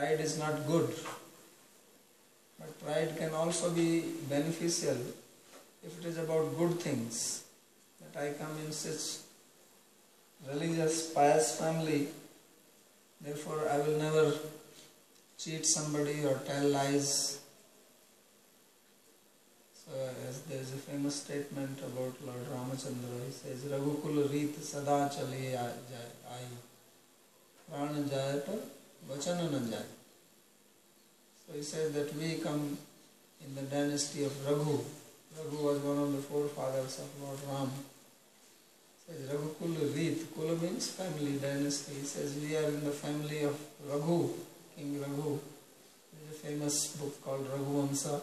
pride is not good. But pride can also be beneficial if it is about good things. That I come in such religious, pious family, therefore I will never cheat somebody or tell lies. So as there is a famous statement about Lord Ramachandra, he says, Raghukul Reet Sada Chale Ai Pran Jaya Par Vachana Na Jaya. So he says that we come in the dynasty of Raghu. Raghu was one of the forefathers of Lord Ram. He says Raghukul Reet, Kula means family, dynasty. He says we are in the family of Raghu, King Raghu. There is a famous book called Raghuvamsa,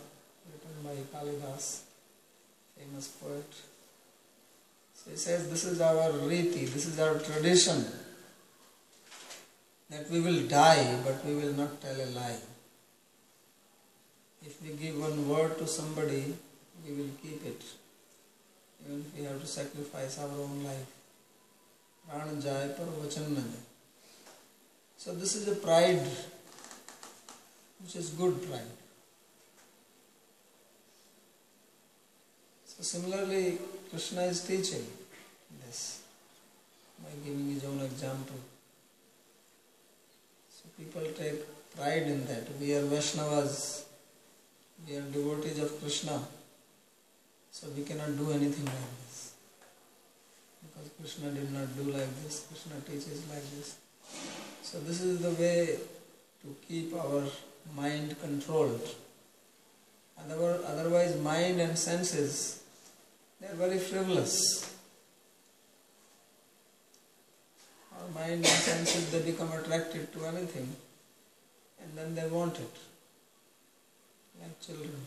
written by Kalidas, famous poet. So he says this is our riti, this is our tradition, that we will die but we will not tell a lie. If we give one word to somebody, we will keep it, even if we have to sacrifice our own life. Prana jaya par vachan na jaya. So this is a pride, which is good pride. So similarly, Krishna is teaching this by giving his own example. So people take pride in that. We are Vaishnavas, we are devotees of Krishna, so we cannot do anything like this. Because Krishna did not do like this, Krishna teaches like this. So this is the way to keep our mind controlled. Otherwise mind and senses, they are very frivolous. Our mind and senses, they become attracted to anything and then they want it, like children.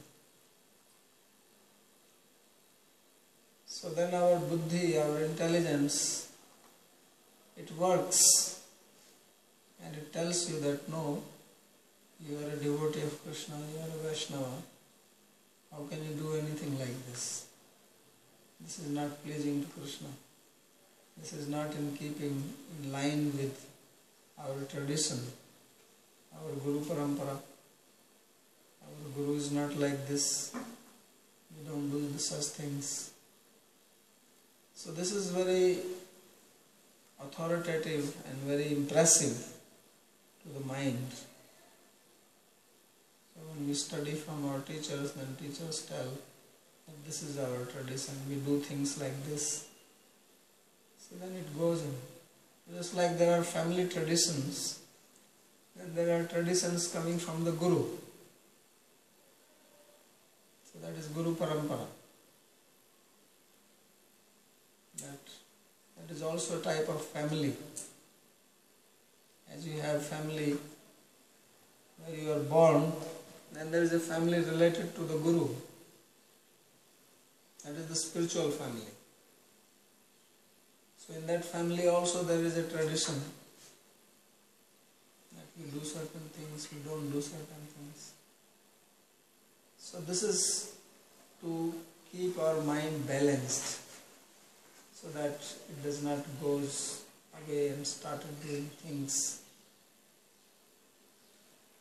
So then our buddhi, our intelligence, it works and it tells you that no, you are a devotee of Krishna, you are a Vaishnava. How can you do anything like this? This is not pleasing to Krishna. This is not in keeping, in line with our tradition, our Guru Parampara. Our Guru is not like this. We don't do such things. So this is very authoritative and very impressive to the mind. So when we study from our teachers, then teachers tell that this is our tradition, we do things like this. So then it goes in. Just like there are family traditions, then there are traditions coming from the Guru. So that is Guru Parampara. That is also a type of family. As you have family where you are born, then there is a family related to the Guru. That is the spiritual family. So in that family also there is a tradition that we do certain things, we don't do certain things. So this is to keep our mind balanced, so that it does not goes away and start doing things.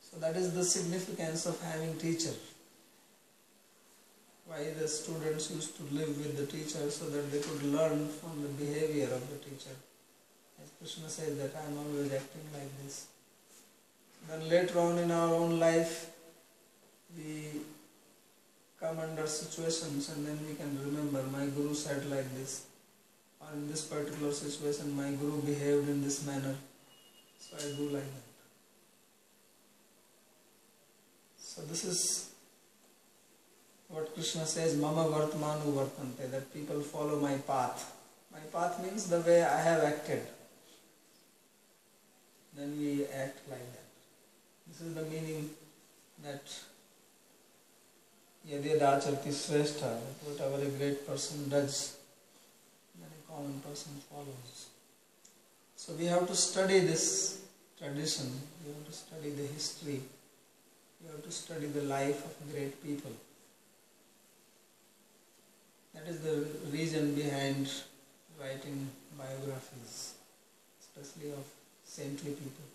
So that is the significance of having teacher. Why the students used to live with the teacher, so that they could learn from the behavior of the teacher. As Krishna says that I am always acting like this. Then later on in our own life, we come under situations and then we can remember my Guru said like this. Or in this particular situation, my Guru behaved in this manner, so I do like that. So this is what Krishna says, Mama Vartmanu Vartante, that people follow my path. My path means the way I have acted. Then we act like that. This is the meaning that Yadya Acharti Srestha, whatever a great person does, then a common person follows. So we have to study this tradition, we have to study the history, we have to study the life of great people. That is the reason behind writing biographies, especially of saintly people.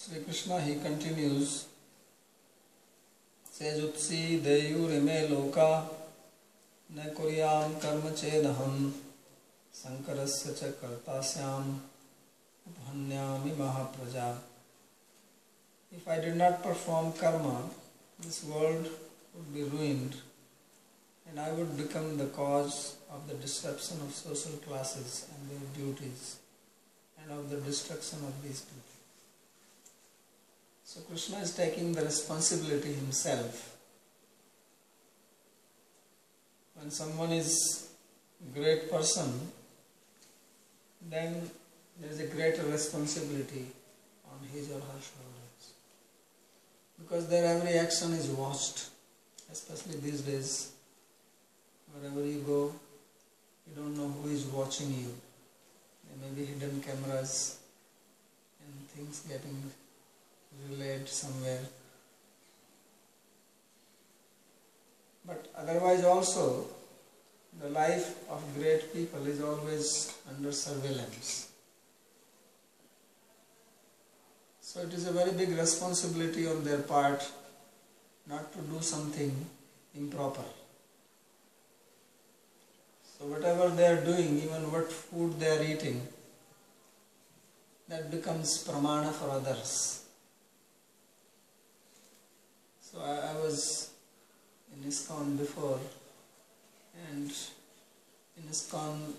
Sri Krishna, he continues, says Utsi Deyurime Loka Na Kuryam Karma Chedaham Sankarasya Cha Kartasyam Upanyami Mahapraja. If I did not perform karma, this world would be ruined and I would become the cause of the disruption of social classes and their duties and of the destruction of these people. So Krishna is taking the responsibility himself. When someone is a great person, then there is a greater responsibility on his or her shoulders. Because their every action is watched, especially these days. Wherever you go, you don't know who is watching you. There may be hidden cameras and things getting relayed somewhere. But otherwise also, the life of great people is always under surveillance. So it is a very big responsibility on their part not to do something improper. So whatever they are doing, even what food they are eating, that becomes pramana for others. So I was in ISKCON before, and in ISKCON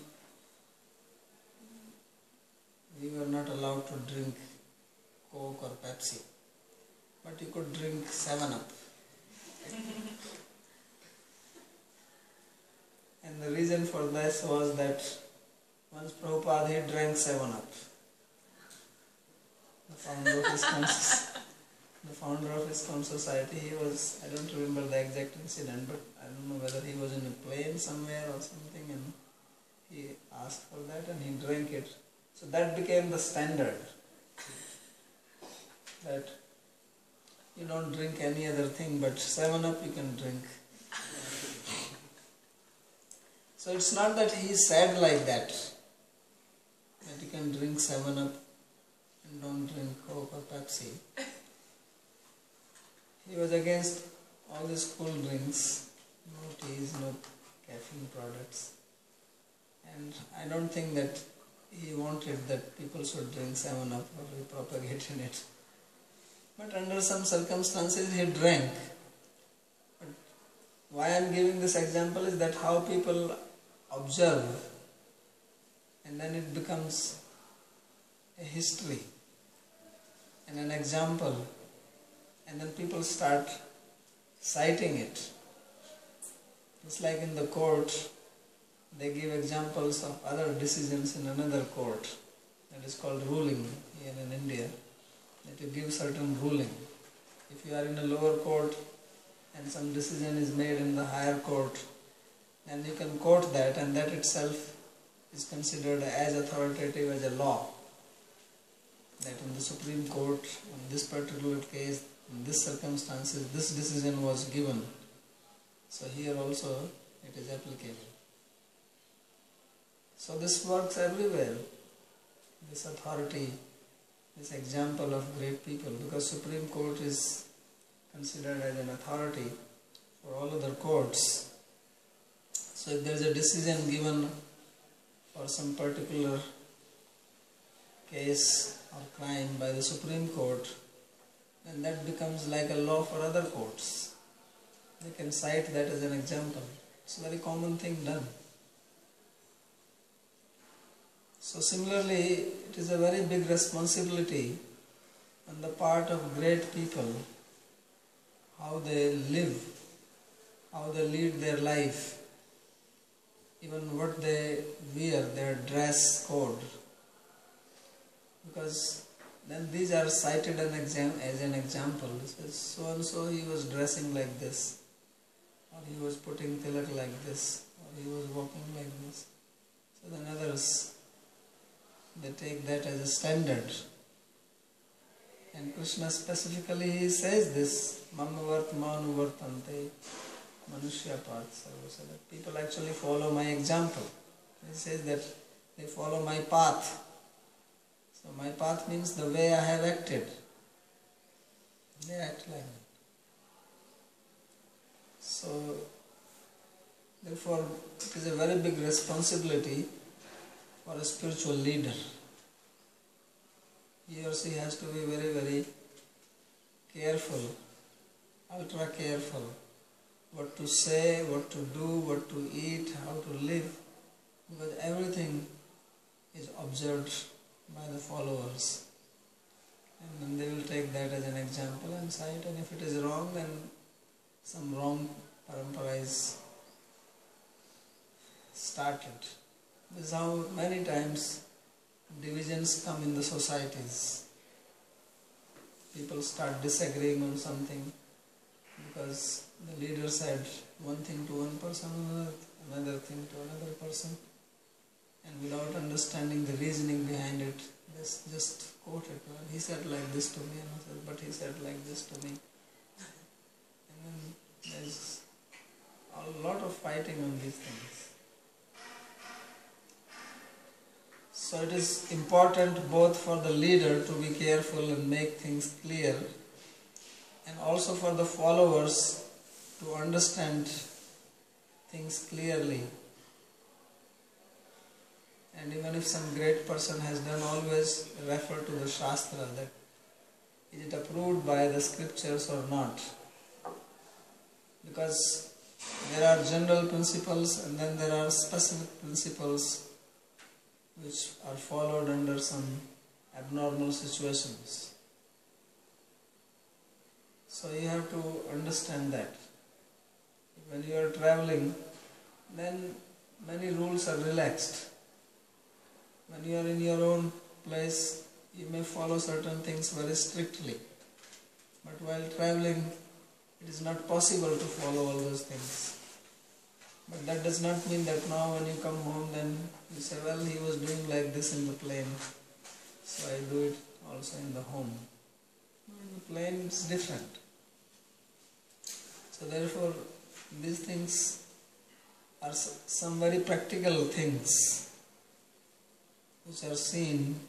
we were not allowed to drink Coke or Pepsi, but you could drink 7-Up. And the reason for this was that once Prabhupada, he drank 7-Up. The founder of ISKCON society, he was, I don't remember the exact incident, but I don't know whether he was in a plane somewhere or something, and he asked for that and he drank it. So that became the standard, that you don't drink any other thing, but 7-Up you can drink. So it's not that he said like that you can drink 7-Up and don't drink Coke or Pepsi. He was against all these cool drinks, no teas, no caffeine products. And I don't think that he wanted that people should drink 7-Up or be propagating it. But under some circumstances he drank. But why I am giving this example is that how people observe, and then it becomes a history and an example, and then people start citing it. It's like in the court, they give examples of other decisions in another court. That is called ruling here in India. That you give certain ruling. If you are in a lower court and some decision is made in the higher court, then you can quote that, and that itself is considered as authoritative as a law. That in the Supreme Court, in this particular case, in this circumstances, this decision was given. So here also it is applicable. So this works everywhere, this authority, this example of great people, because Supreme Court is considered as an authority for all other courts. So if there is a decision given for some particular case or crime by the Supreme Court, then that becomes like a law for other courts. They can cite that as an example. It's a very common thing done. So similarly, it is a very big responsibility on the part of great people, how they live, how they lead their life, even what they wear, their dress code. Because then these are cited as an example. It says, so and so he was dressing like this, or he was putting tilak like this, or he was walking like this. So then others, they take that as a standard. And Krishna specifically, he says this, Mamavart manu vartante manushya path sarva, so that people actually follow my example. He says that they follow my path. So my path means the way I have acted. They act like that. So, therefore, it is a very big responsibility for a spiritual leader. He or she has to be very, very careful, ultra careful, what to say, what to do, what to eat, how to live, because everything is observed by the followers. And then they will take that as an example and cite, and if it is wrong, then some wrong parampara is started. This is how many times divisions come in the societies. People start disagreeing on something because the leader said one thing to one person, another thing to another person, and without understanding the reasoning behind it, they just quoted, well, he said like this to me, and I said, but he said like this to me. And then there's a lot of fighting on these things. So it is important both for the leader to be careful and make things clear, and also for the followers to understand things clearly. And even if some great person has done, always refer to the Shastra, that is it approved by the scriptures or not. Because there are general principles and then there are specific principles which are followed under some abnormal situations. So you have to understand that. When you are traveling, then many rules are relaxed. When you are in your own place, you may follow certain things very strictly. But while traveling, it is not possible to follow all those things. But that does not mean that now when you come home, then you say, well, he was doing like this in the plane, so I do it also in the home. In the plane it's different. So therefore, these things are some very practical things which are seen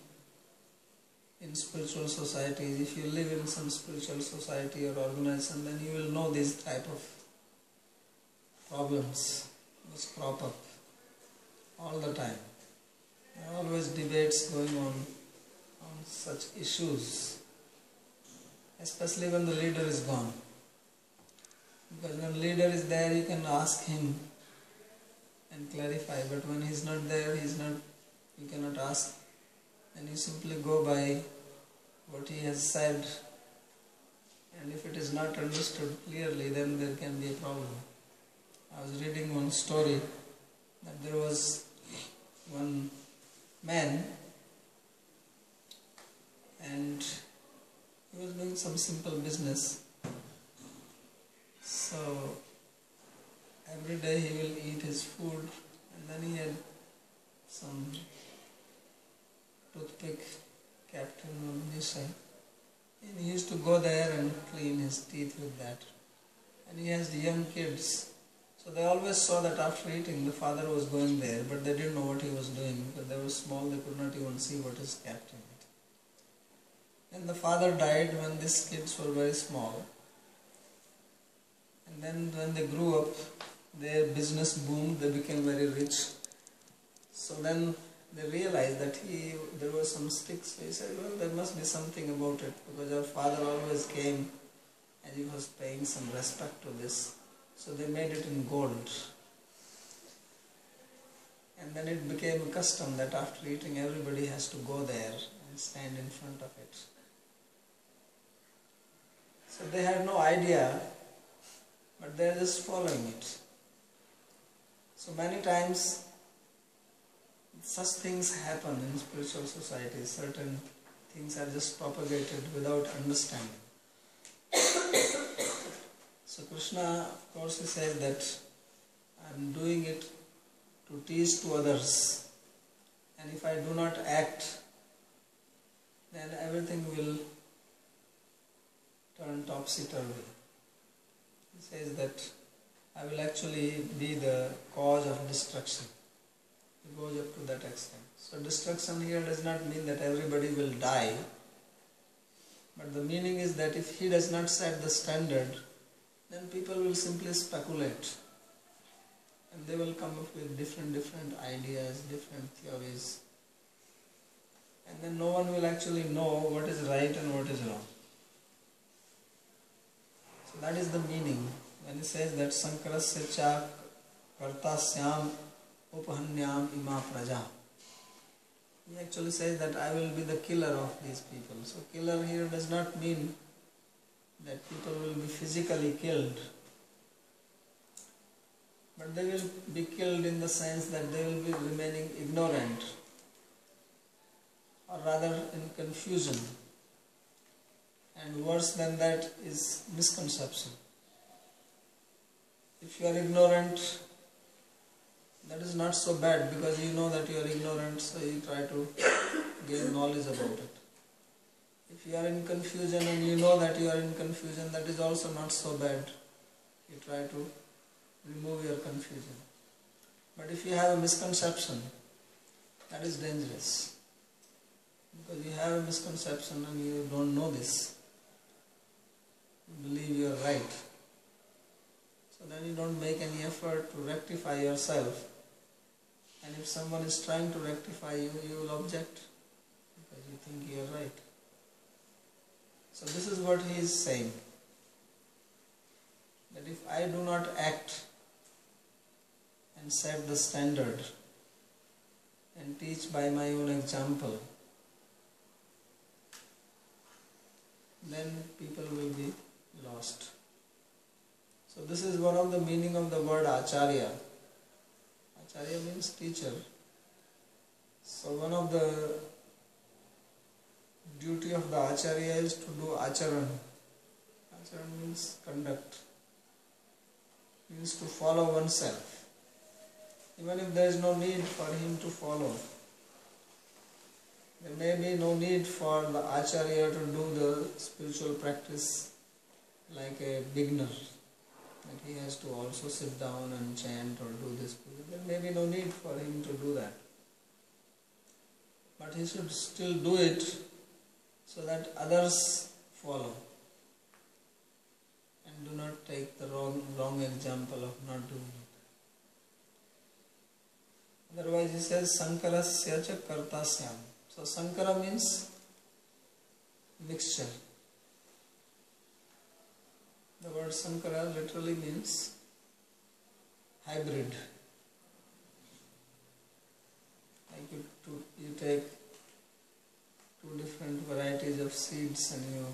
in spiritual societies. If you live in some spiritual society or organization, then you will know these type of problems which crop up all the time. There are always debates going on such issues, especially when the leader is gone. Because when the leader is there, you can ask him and clarify, but when he is not there, you cannot ask, and you simply go by what he has said, and if it is not understood clearly, then there can be a problem. I was reading one story that there was one man and he was doing some simple business. So every day he will eat his food, and then he had some toothpick kept on his side. And he used to go there and clean his teeth with that. And he has the young kids. So they always saw that after eating, the father was going there, but they didn't know what he was doing because they were small, they could not even see what is kept in it. Then the father died when these kids were very small. And then when they grew up, their business boomed, they became very rich. So then they realized that there were some sticks. So he said, well, there must be something about it, because our father always came and he was paying some respect to this. So they made it in gold. And then it became a custom that after eating, everybody has to go there and stand in front of it. So they had no idea, but they are just following it. So many times such things happen in spiritual societies. Certain things are just propagated without understanding. So Krishna, of course, he says that I am doing it to teach to others, and if I do not act, then everything will turn topsy-turvy. He says that I will actually be the cause of destruction. It goes up to that extent. So destruction here does not mean that everybody will die, But the meaning is that if he does not set the standard, then people will simply speculate. And they will come up with different ideas, different theories. And then no one will actually know what is right and what is wrong. So that is the meaning when he says that Sankarasya cha kartasyam upahanyam ima praja. He actually says that I will be the killer of these people. So killer here does not mean that people will be physically killed, but they will be killed in the sense that they will be remaining ignorant, or rather in confusion. And worse than that is misconception. If you are ignorant, that is not so bad, because you know that you are ignorant, so you try to gain knowledge about it. If you are in confusion and you know that you are in confusion, that is also not so bad. You try to remove your confusion. But if you have a misconception, that is dangerous. Because you have a misconception and you don't know this. You believe you are right. So then you don't make any effort to rectify yourself. And if someone is trying to rectify you, you will object because you think you are right. So this is what he is saying. That if I do not act and set the standard and teach by my own example, then people will be lost. So this is one of the meaning of the word acharya. Acharya means teacher. So one of the duty of the acharya is to do acharan. Acharan means conduct. Means to follow oneself. Even if there is no need for him to follow. There may be no need for the acharya to do the spiritual practice like a beginner. That he has to also sit down and chant or do this. There may be no need for him to do that. But he should still do it so that others follow. And do not take the wrong example of not doing it. Otherwise he says Sankarasya cha kartasyam. So Sankara means mixture. The word Sankara literally means hybrid. Like you take two different varieties of seeds and you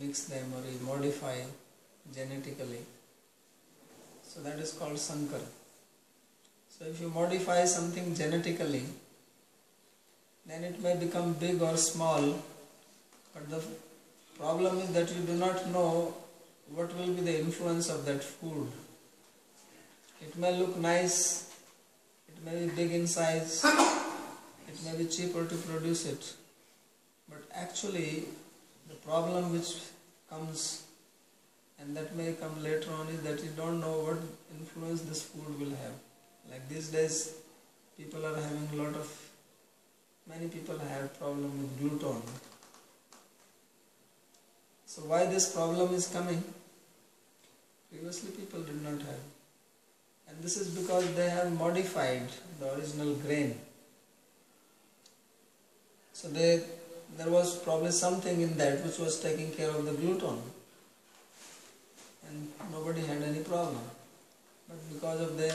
mix them or you modify genetically. So that is called Sankara. So if you modify something genetically, then it may become big or small, but the problem is that you do not know what will be the influence of that food. It may look nice, it may be big in size, it may be cheaper to produce it, but actually the problem which comes, and that may come later on, is that you don't know what influence this food will have. Like these days, people are having many people have problem with gluten. So why this problem is coming? Previously people did not have. And this is because they have modified the original grain. So there was probably something in that which was taking care of the gluten. And nobody had any problem. But because of they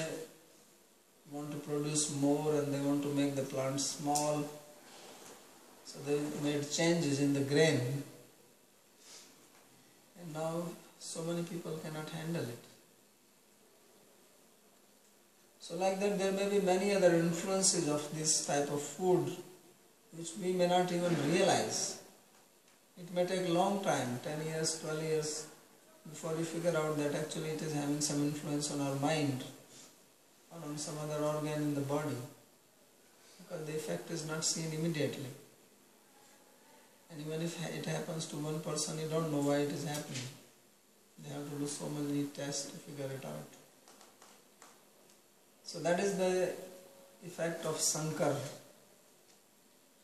want to produce more and they want to make the plant small, so they made changes in the grain. And now so many people cannot handle it. So like that there may be many other influences of this type of food which we may not even realize. It may take a long time, 10 years, 12 years, before we figure out that actually it is having some influence on our mind or on some other organ in the body, because the effect is not seen immediately. And even if it happens to one person, you don't know why it is happening. They have to do so many tests to figure it out. So that is the effect of Sankar.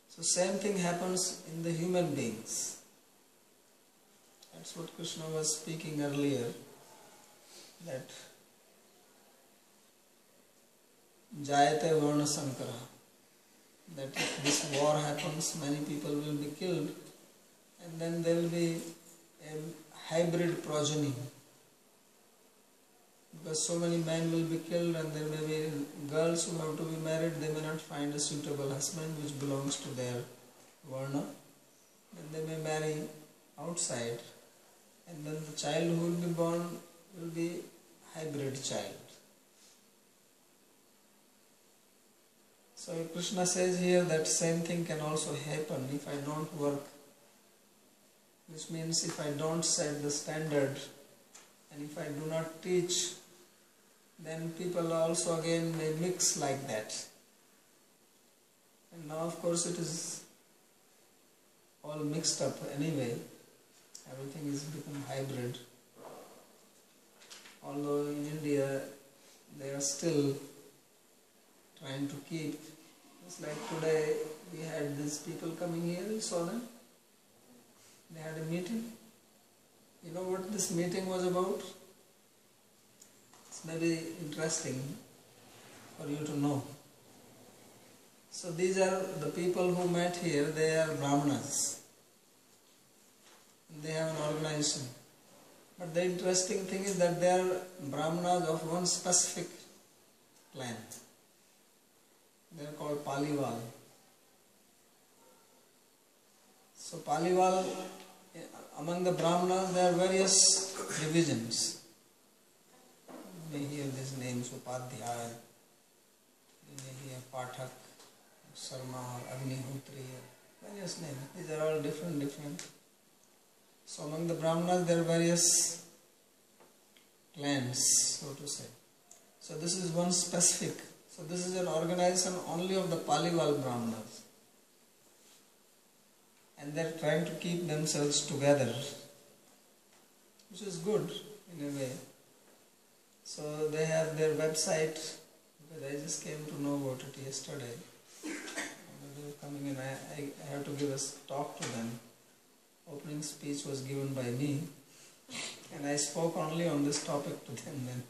So same thing happens in the human beings. That's what Krishna was speaking earlier, that Jayate Varna Sankara, that if this war happens, many people will be killed, and then there will be a hybrid progeny. Because so many men will be killed, and there may be girls who have to be married, they may not find a suitable husband which belongs to their Varna, then they may marry outside, and then the child who will be born will be hybrid child. So Krishna says here that same thing can also happen if I don't work, which means if I don't set the standard and if I do not teach, then people also again may mix like that. And now of course it is all mixed up anyway, everything is become hybrid. Although in India they are still trying to keep, it's like today we had these people coming here, you saw them? They had a meeting. You know what this meeting was about? It's very interesting for you to know. So these are the people who met here, they are Brahmanas. They have an organization. But the interesting thing is that they are Brahmanas of one specific clan. They are called Paliwal. So Paliwal, among the Brahmanas there are various divisions. You may hear these names, Upadhyaya, you may hear Pathak, Sarma or Agnihotri, various names. These are all different. So among the Brahmanas there are various clans, so to say. So this is one specific. So this is an organization only of the Paliwal Brahmanas. And they are trying to keep themselves together, which is good in a way. So they have their website, because I just came to know about it yesterday. They were coming in, I have to give a talk to them. Opening speech was given by me, and I spoke only on this topic to them then.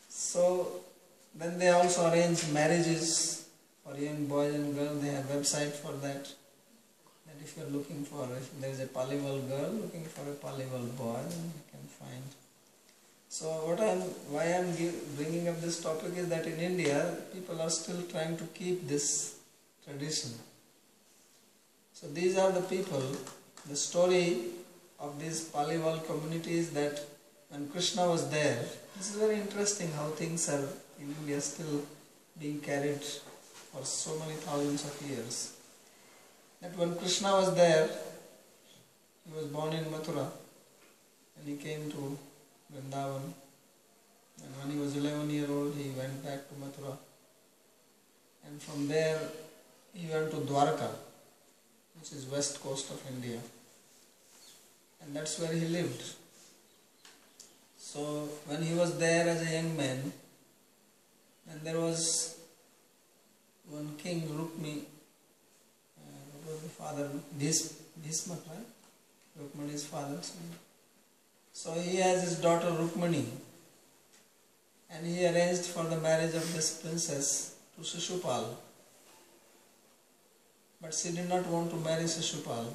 So then they also arrange marriages for young boys and girls. They have website for that. That if you are looking for, if there is a Paliwal girl looking for a Paliwal boy, then you can find. So why I am bringing up this topic is that in India people are still trying to keep this tradition. So these are the people. The story of these Paliwal communities, that when Krishna was there, this is very interesting how things are in India still being carried for so many thousands of years. That when Krishna was there, he was born in Mathura and he came to Vrindavan, and when he was 11 years old he went back to Mathura, and from there he went to Dwarka, which is west coast of India, and that's where he lived. So when he was there as a young man, then there was one king, Rukmi, what was the father? Bhismak, right? Rukmani's father. So he has his daughter Rukmani, and he arranged for the marriage of this princess to Shishupal. But she did not want to marry Shishupal.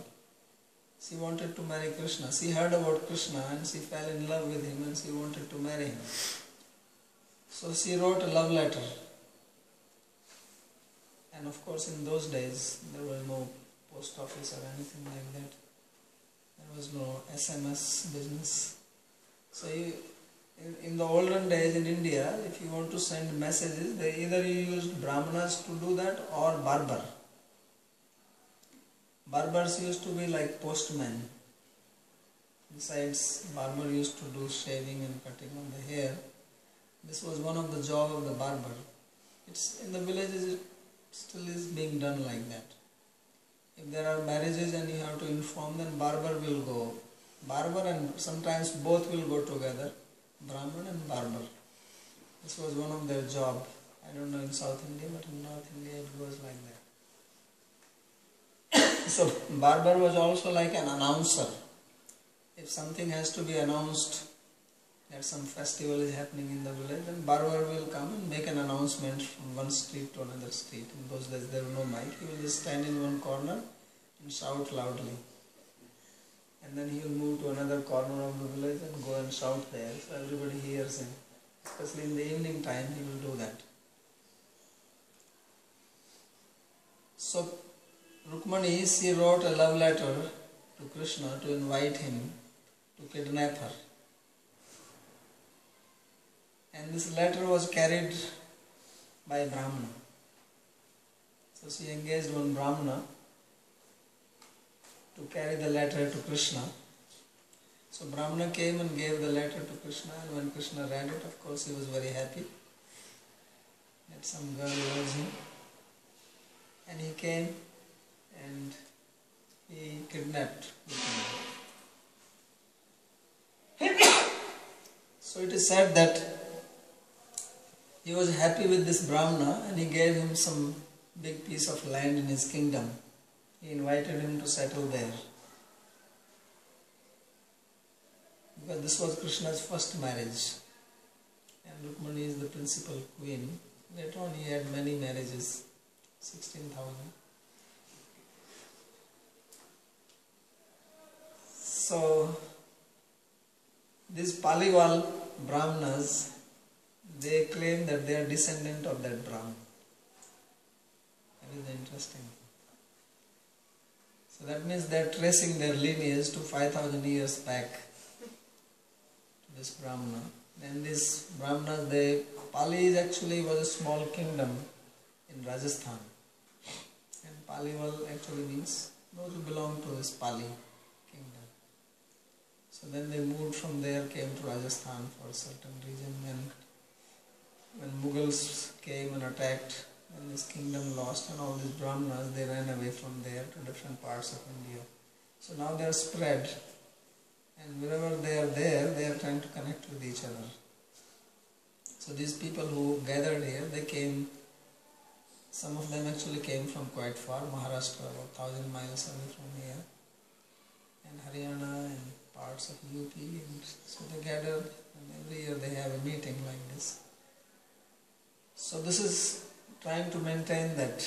She wanted to marry Krishna. She heard about Krishna and she fell in love with him and she wanted to marry him. So she wrote a love letter. And of course in those days there was no post office or anything like that. There was no SMS business. So in the olden days in India, if you want to send messages, they either you used Brahmanas to do that or barber. Barbers used to be like postmen. Besides, barber used to do shaving and cutting of the hair. This was one of the job of the barber. It's in the villages, it still is being done like that. If there are marriages and you have to inform, then barber will go. Barber and sometimes both will go together, Brahman and barber. This was one of their job. I don't know in South India, but in North India it goes like that. So barber was also like an announcer. If something has to be announced, that some festival is happening in the village, then barber will come and make an announcement from one street to another street. In those days there was no mic. He will just stand in one corner and shout loudly. And then he will move to another corner of the village and go and shout there, so everybody hears him. Especially in the evening time, he will do that. So Rukmani, she wrote a love letter to Krishna to invite him to kidnap her. And this letter was carried by a Brahmana. So she engaged one Brahmana to carry the letter to Krishna. So Brahmana came and gave the letter to Krishna, and when Krishna read it, of course he was very happy that some girl loves him. And he came and he kidnapped Rukmini. So it is said that he was happy with this Brahmana and he gave him some big piece of land in his kingdom. He invited him to settle there. Because this was Krishna's first marriage. And Rukmini is the principal queen. Later on he had many marriages, 16,000. So these Paliwal Brahmanas, they claim that they are descendant of that Brahman. That is interesting. So that means they are tracing their lineage to 5,000 years back to this Brahmana. And these Brahmanas, Pali actually was a small kingdom in Rajasthan. And Paliwal actually means those who belong to this Pali kingdom. So then they moved from there, came to Rajasthan for a certain reason, and when Mughals came and attacked, and this kingdom lost, and all these Brahmanas, they ran away from there to different parts of India. So now they are spread, and wherever they are there, they are trying to connect with each other. So these people who gathered here, they came, some of them actually came from quite far, Maharashtra, about 1,000 miles away from here, and Haryana and parts of UP, and so they gathered, and every year they have a meeting like this. So this is trying to maintain that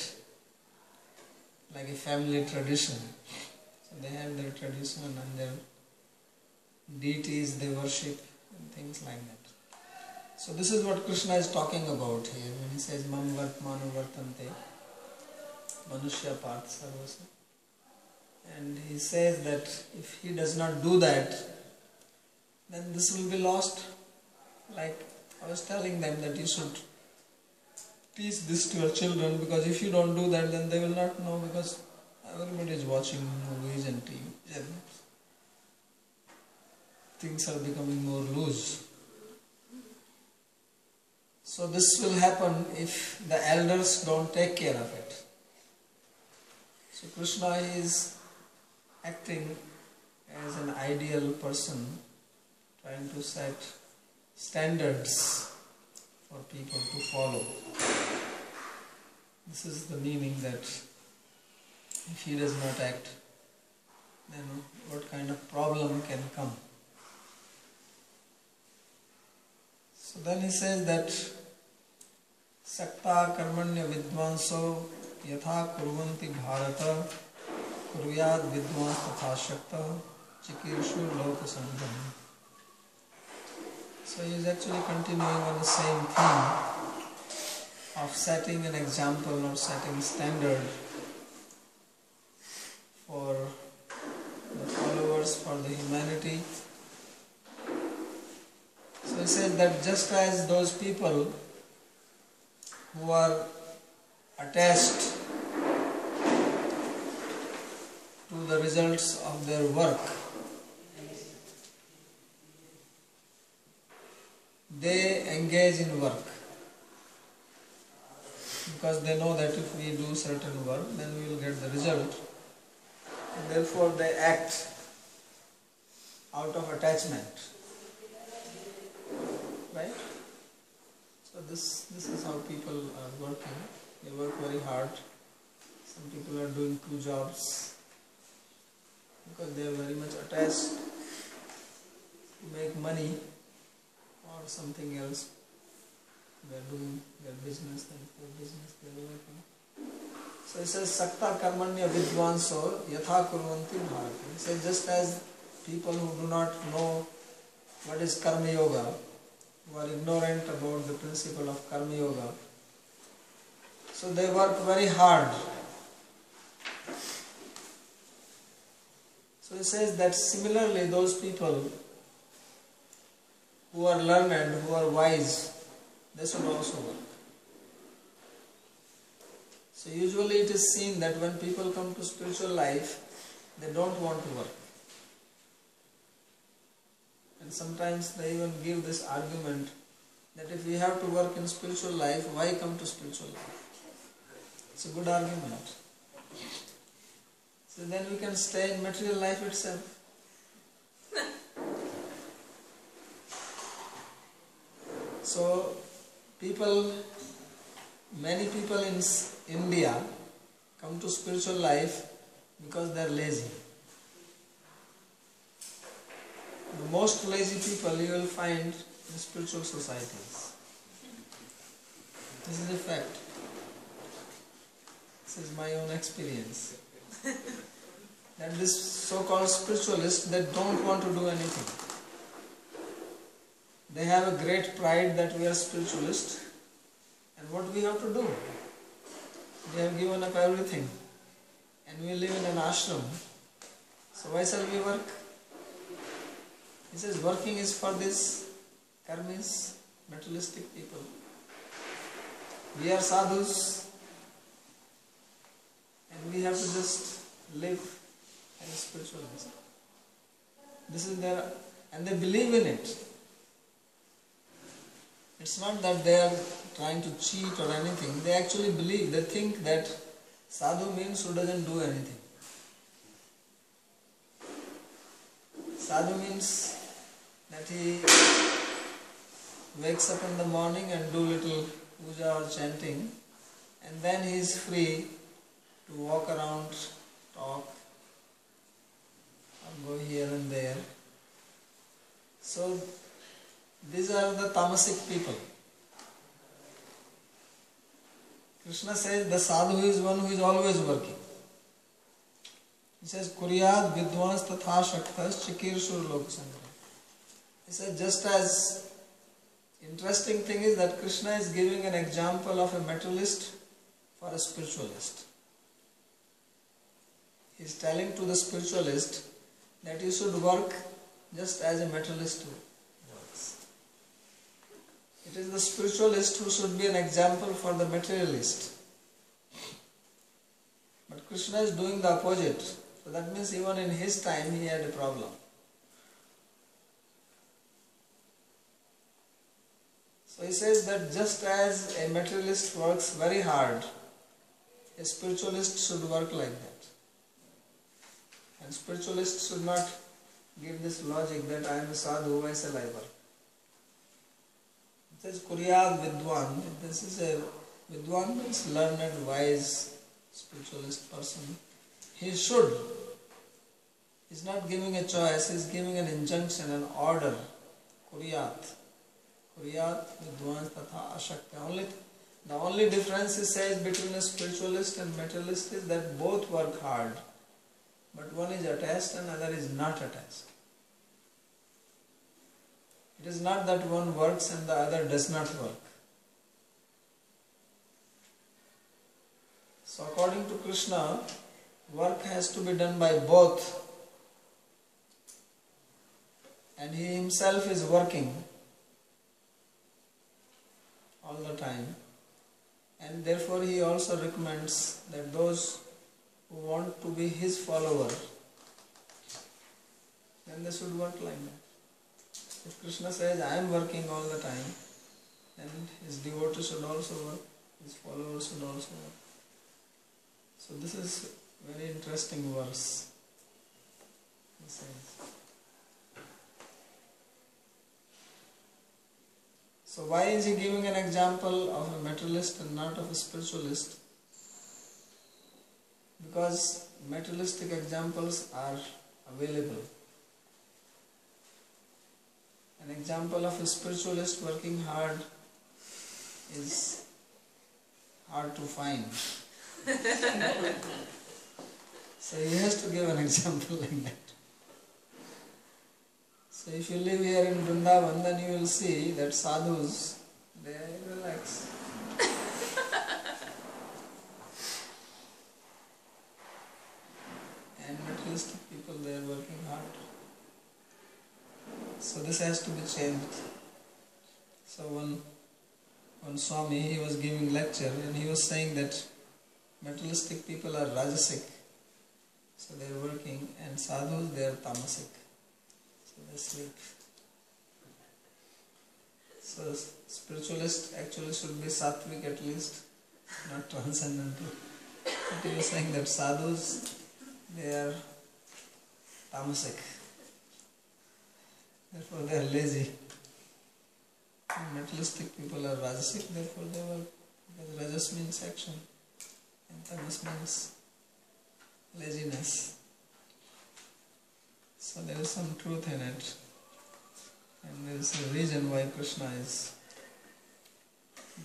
like a family tradition. So they have their tradition and their deities they worship and things like that. So this is what Krishna is talking about here when he says Mam Vartmanu Vartante Manushya Parth Sarvasa. And he says that if he does not do that, then this will be lost. Like I was telling them that you should teach this to your children, because if you don't do that, then they will not know, because everybody is watching movies and TV and things are becoming more loose. So this will happen if the elders don't take care of it. So Krishna is acting as an ideal person, trying to set standards for people to follow. This is the meaning that if he does not act, then what kind of problem can come. So then he says that Sakta karmanya vidvanso yatha kurvanti bharata kuryad vidvans tatha shakta chikirshu loka sanjam. So he is actually continuing on the same theme of setting an example or setting standard for the followers, for the humanity. So he says that just as those people who are attached to the results of their work, they engage in work because they know that if we do certain work, then we will get the result, and therefore they act out of attachment, right? So this is how people are working. They work very hard. Some people are doing 2 jobs because they are very much attached to make money or something else. They are doing their business, and for business they are working. So it says, Sakta karmanya vidvanso yatha kurvanti bharati. It says, just as people who do not know what is karma yoga, who are ignorant about the principle of karma yoga, so they work very hard. So it says that similarly those people who are learned, who are wise, they should also work. So usually it is seen that when people come to spiritual life, they don't want to work. And sometimes they even give this argument that if we have to work in spiritual life, why come to spiritual life? It's a good argument. So then we can stay in material life itself. So many people in India come to spiritual life because they are lazy. The most lazy people you will find in spiritual societies. This is a fact. This is my own experience. That this so-called spiritualists, they don't want to do anything. They have a great pride that we are spiritualists, and what we have to do? We have given up everything, and we live in an ashram. So why shall we work? He says working is for these karmis, materialistic people. We are sadhus, and we have to just live as a spiritualist. This is their, and they believe in it. It's not that they are trying to cheat or anything. They actually believe, they think that sadhu means who doesn't do anything. Sadhu means that he wakes up in the morning and do little puja or chanting, and then he is free to walk around, talk, or go here and there. So these are the tamasic people. Krishna says the sadhu is one who is always working. He says, Kuryad vidvans tatha shaktas chikirshur lokasangra. He says, just as interesting thing is that Krishna is giving an example of a materialist for a spiritualist. He is telling to the spiritualist that you should work just as a materialist works. It is the spiritualist who should be an example for the materialist. But Krishna is doing the opposite. So that means even in his time he had a problem. So he says that just as a materialist works very hard, a spiritualist should work like that. And spiritualists should not give this logic that I am a sadhu, why shall I work? It says Kuryad Vidwan. This is a Vidwan means learned, wise, spiritualist person. He should. He is not giving a choice, he is giving an injunction, an order. Kuryat. Kuryat Vidwan Tatha Ashakta. The only difference he says between a spiritualist and materialist is that both work hard. But one is attached and other is not attached. It is not that one works and the other does not work. So according to Krishna, work has to be done by both. And he himself is working all the time. And therefore he also recommends that those who want to be his follower, then they should work like that. If Krishna says, I am working all the time, then his devotees should also work, his followers should also work. So this is a very interesting verse. He says. So why is he giving an example of a materialist and not of a spiritualist? Because materialistic examples are available. An example of a spiritualist working hard is hard to find. So he has to give an example like that. So if you live here in Vrindavan, then you will see that sadhus, they relax. And materialistic people, they are working hard. So this has to be changed. So one Swami, he was giving lecture and he was saying that materialistic people are rajasic. So they are working, and sadhus, they are tamasic. So they sleep. So spiritualist actually should be sattvic at least, not transcendental. But he was saying that sadhus, they are tamasic. Therefore they are lazy. And materialistic people are rajasic, therefore they work. Because rajas means action and tamas means laziness. So there is some truth in it. And there is a reason why Krishna is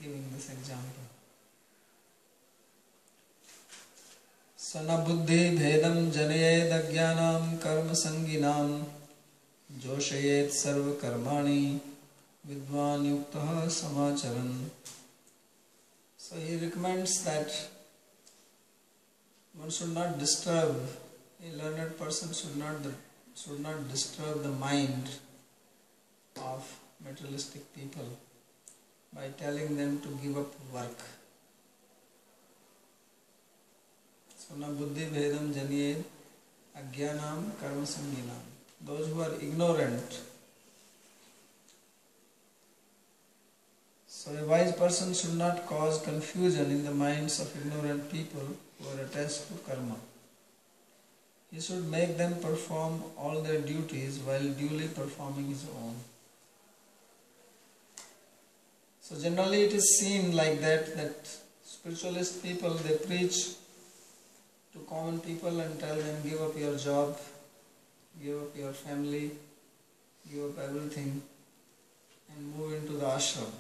giving this example. Sana buddhi bhedam janayed ajnanam karma sanginam joshayet sarva karmani vidvan yuktaha samacharan. So he recommends that one should not disturb, a learned person should not disturb the mind of materialistic people by telling them to give up work. So na buddhi bhedam janayed ajnanam karma sanginam. Those who are ignorant. So a wise person should not cause confusion in the minds of ignorant people who are attached to karma. He should make them perform all their duties while duly performing his own. So generally it is seen like that spiritualist people, they preach to common people and tell them, give up your job, give up your family, give up everything and move into the ashram.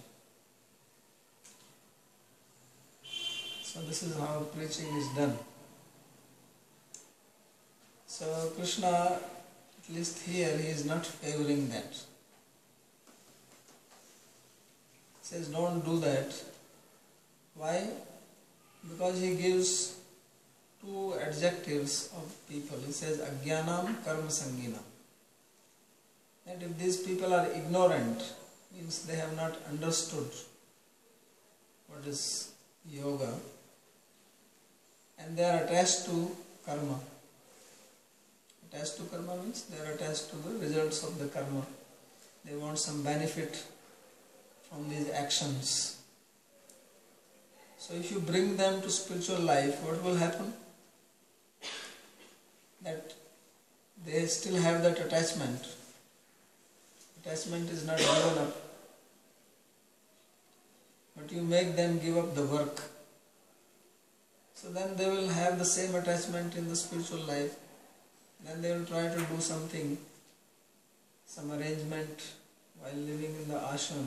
So this is how preaching is done. So Krishna, at least here, he is not favoring that. He says, don't do that. Why? Because he gives two adjectives of people. He says, ajnanam karma sanginam. And if these people are ignorant, means they have not understood what is yoga, and they are attached to karma. Attached to karma means they are attached to the results of the karma. They want some benefit from these actions. So if you bring them to spiritual life, what will happen? That they still have that attachment. Attachment is not given up. But you make them give up the work. So then they will have the same attachment in the spiritual life. Then they will try to do something, some arrangement while living in the ashram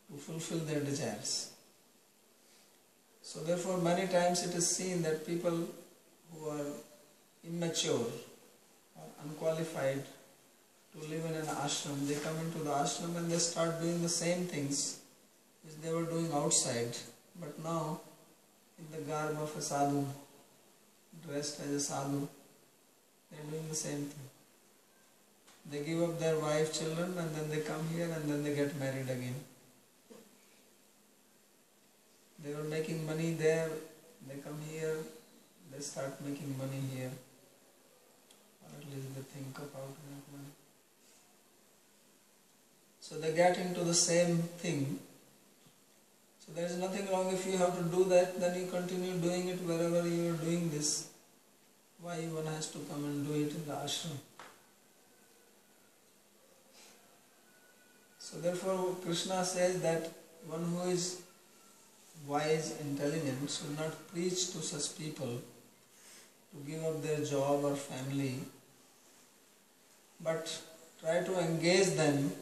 to fulfill their desires. So therefore many times it is seen that people who are immature or unqualified to live in an ashram, they come into the ashram and they start doing the same things which they were doing outside, but now in the garb of a sadhu, dressed as a sadhu, they are doing the same thing. They give up their wife, children, and then they come here and then they get married again. They were making money there, they come here, they start making money here. Or at least they think of how to make money. So they get into the same thing. So there is nothing wrong if you have to do that, then you continue doing it wherever you are doing this. Why one has to come and do it in the ashram? So therefore Krishna says that one who is wise, intelligent should not preach to such people to give up their job or family but try to engage them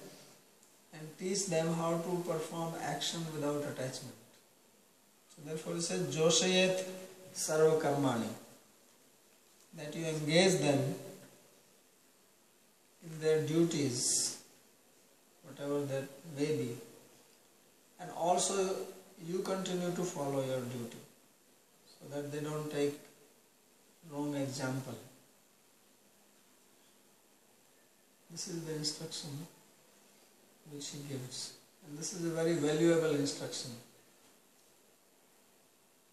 and teach them how to perform action without attachment. So therefore it says Joshayet Sarva Karmani, that you engage them in their duties, whatever that may be, and also you continue to follow your duty so that they don't take wrong example. This is the instruction which he gives, and this is a very valuable instruction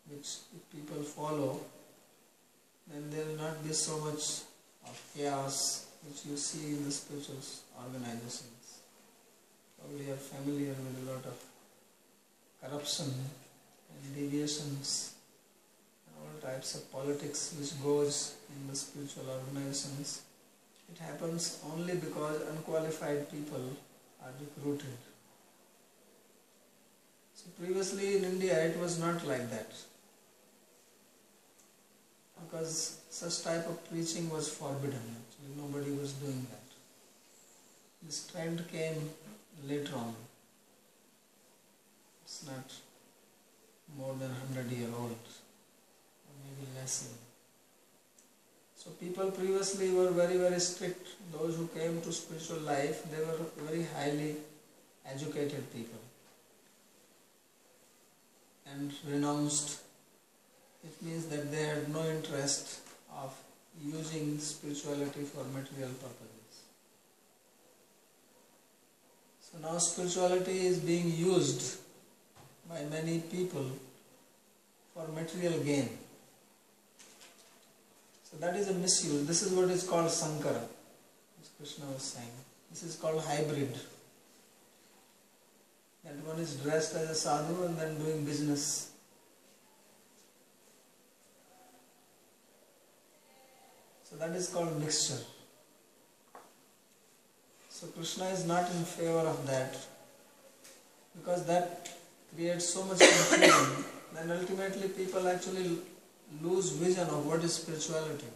which if people follow, then there will not be so much of chaos which you see in the spiritual organizations. Probably you are familiar with a lot of corruption and deviations and all types of politics which goes in the spiritual organizations. It happens only because unqualified people are recruited. So previously in India it was not like that, because such type of preaching was forbidden. Actually, nobody was doing that. This trend came later on. It's not more than 100-year old, or maybe less even. So people previously were very, very strict. Those who came to spiritual life, they were very highly educated people and renounced. It means that they had no interest of using spirituality for material purposes. So now spirituality is being used by many people for material gain. So that is a misuse. This is what is called Sankara, as Krishna was saying. This is called hybrid. That one is dressed as a sadhu and then doing business. So that is called mixture. So Krishna is not in favor of that, because that creates so much confusion. Then ultimately people actually lose vision of what is spirituality.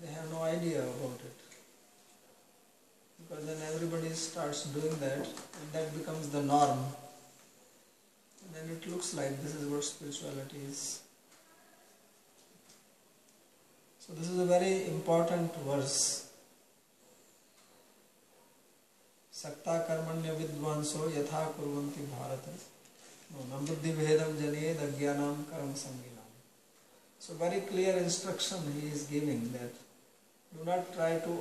They have no idea about it. Because then everybody starts doing that, and that becomes the norm. And then it looks like this is what spirituality is. So this is a very important verse. Sakta karmanya vidvanso yatha kurvanti bharata nambuddhi vedam janeyed agyanam karam sanginam. So very clear instruction he is giving, that do not try to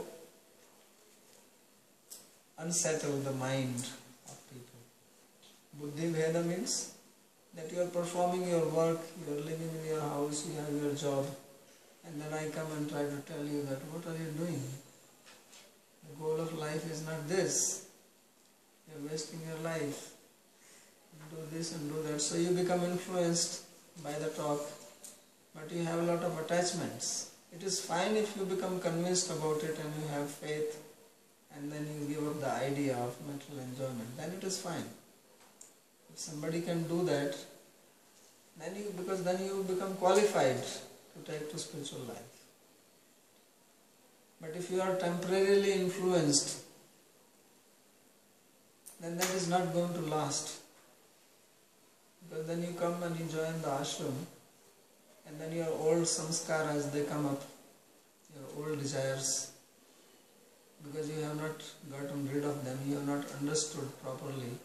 unsettle the mind of people. Buddhi Veda means that you are performing your work, you are living in your house, you have your job, and then I come and try to tell you that what are you doing? The goal of life is not this. You are wasting your life. Do this and do that. So you become influenced by the talk, but you have a lot of attachments. It is fine if you become convinced about it and you have faith, and then you give up the idea of material enjoyment, then it is fine. If somebody can do that, then you become qualified to take to spiritual life. But if you are temporarily influenced, then that is not going to last. Because then you come and you join the ashram, and then your old samskaras, they come up, your old desires, because you have not gotten rid of them, you have not understood properly,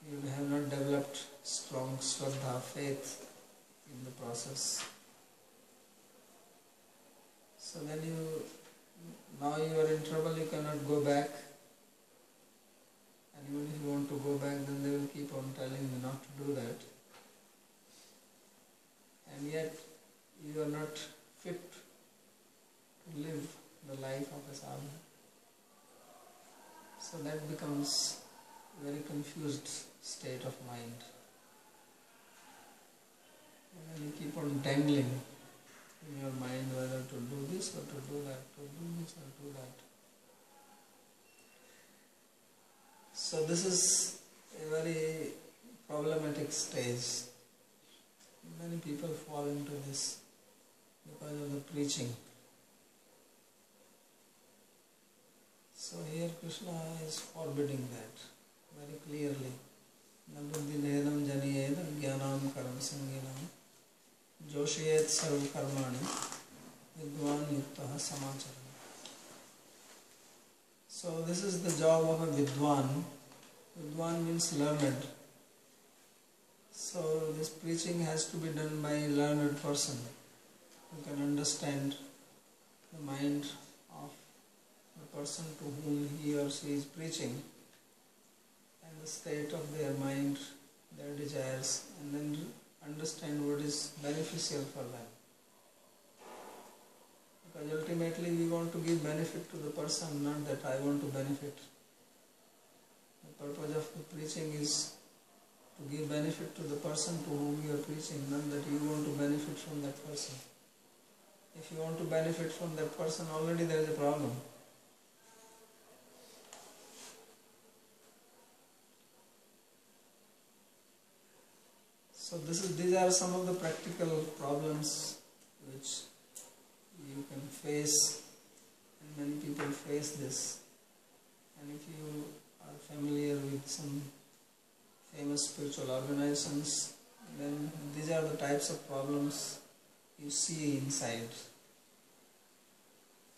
you have not developed strong shraddha, faith in the process. So then now you are in trouble, you cannot go back. And even if you want to go back, then they will keep on telling you not to do that. And yet you are not fit to live the life of a sadhu. So that becomes a very confused state of mind. And then you keep on dangling in your mind whether to do this or to do that, to do this or do that. So this is a very problematic stage. Many people fall into this because of the preaching. So here Krishna is forbidding that very clearly. Nabuddhinedam janiyed jnanam karam sanginam joshiyet sarv karmani vidwan yuktaha samachara. So this is the job of a vidwan. Vidwan means learned. So this preaching has to be done by a learned person who can understand the mind of the person to whom he or she is preaching and the state of their mind, their desires, and then understand what is beneficial for them. Because ultimately we want to give benefit to the person, not that I want to benefit. The purpose of the preaching is to give benefit to the person to whom you are preaching, not that you want to benefit from that person. If you want to benefit from that person, already there is a problem. So these are some of the practical problems which you can face, and many people face this. And if you are familiar with some famous spiritual organizations, then these are the types of problems you see inside.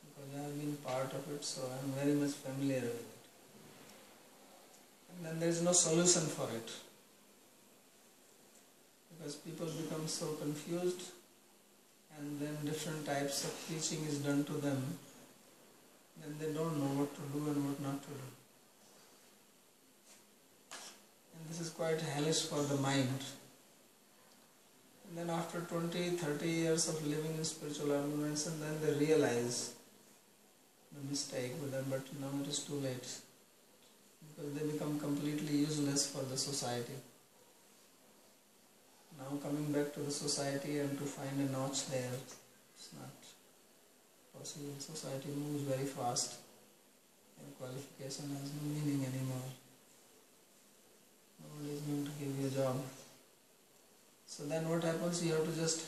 Because I have been part of it, so I am very much familiar with it. And then there is no solution for it. Because people become so confused, and then different types of teaching is done to them, then they don't know what to do and what not to do. And this is quite hellish for the mind. And then after 20, 30 years of living in spiritual organization, then they realize the mistake with them, but now it is too late. Because they become completely useless for the society. Now coming back to the society and to find a notch there, it's not possible. Society moves very fast and qualification has no meaning anymore. Nobody is going to give you a job. So then what happens? You have to just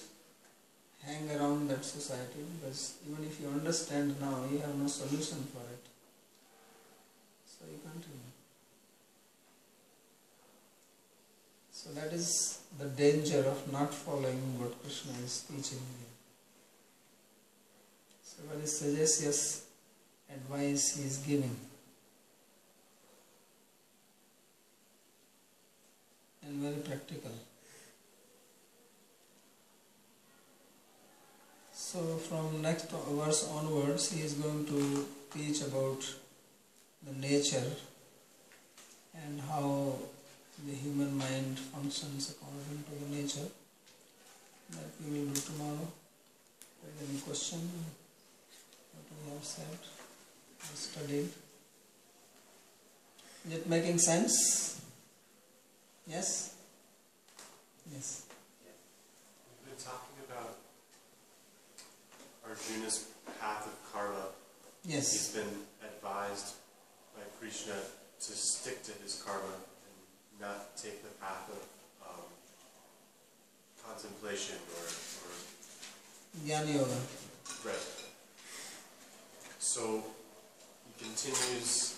hang around that society, because even if you understand now, you have no solution for it. So you continue. So that is the danger of not following what Krishna is teaching here. So very sagacious advice he is giving. And very practical. So from next verse onwards, he is going to teach about the nature and how the human mind functions according to the nature. That we will do tomorrow. If there is any question, what we have said, or studied. Is it making sense? Yes? Yes. We've been talking about Arjuna's path of karma. Yes. He's been advised by Krishna to stick to his karma and not take the path of contemplation or Jnana Yoga. Right. So he continues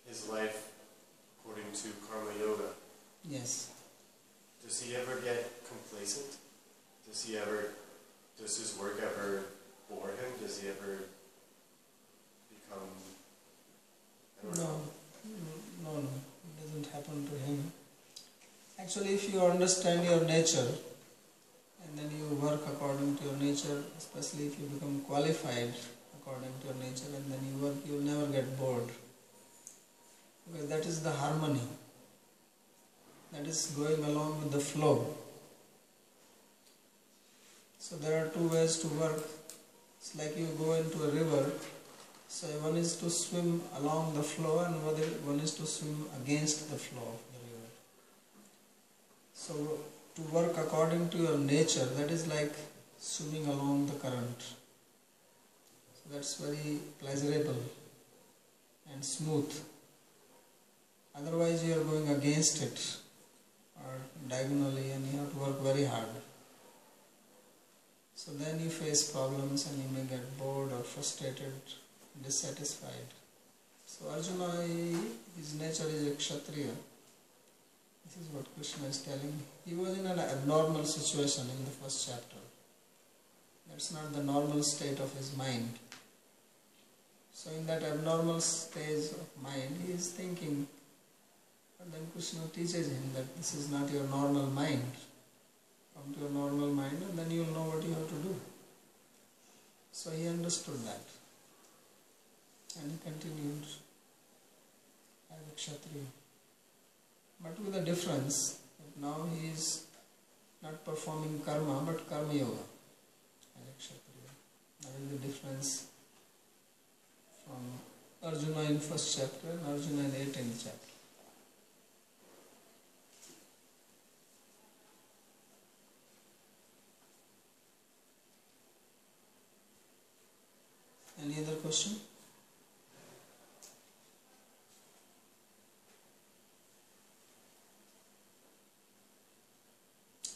his life according to karma yoga. Yes. Does he ever get complacent? Does his work ever bore him? Does he ever become, No, it doesn't happen to him. Actually, if you understand your nature and then you work according to your nature, especially if you become qualified according to your nature and then you work, you will never get bored. Because that is the harmony. That is going along with the flow. So there are two ways to work. It's like you go into a river. So one is to swim along the flow and one is to swim against the flow of the river. So to work according to your nature, that is like swimming along the current. So that's very pleasurable and smooth. Otherwise you are going against it or diagonally and you have to work very hard. So then you face problems and you may get bored or frustrated, dissatisfied. So Arjuna, his nature is a Kshatriya. This is what Krishna is telling. He was in an abnormal situation in the first chapter. That's not the normal state of his mind. So in that abnormal stage of mind, he is thinking, and then Krishna teaches him that this is not your normal mind. Come to your normal mind and then you will know what you have to do. So he understood that. And he continued as a Kshatriya. But with a difference, that now he is not performing karma, but karma yoga as a Kshatriya. That is the difference from Arjuna in first chapter and Arjuna in 18th chapter. Any other question?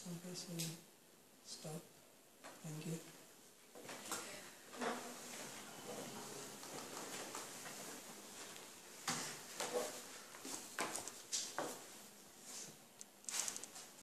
Okay, so stop. Thank you.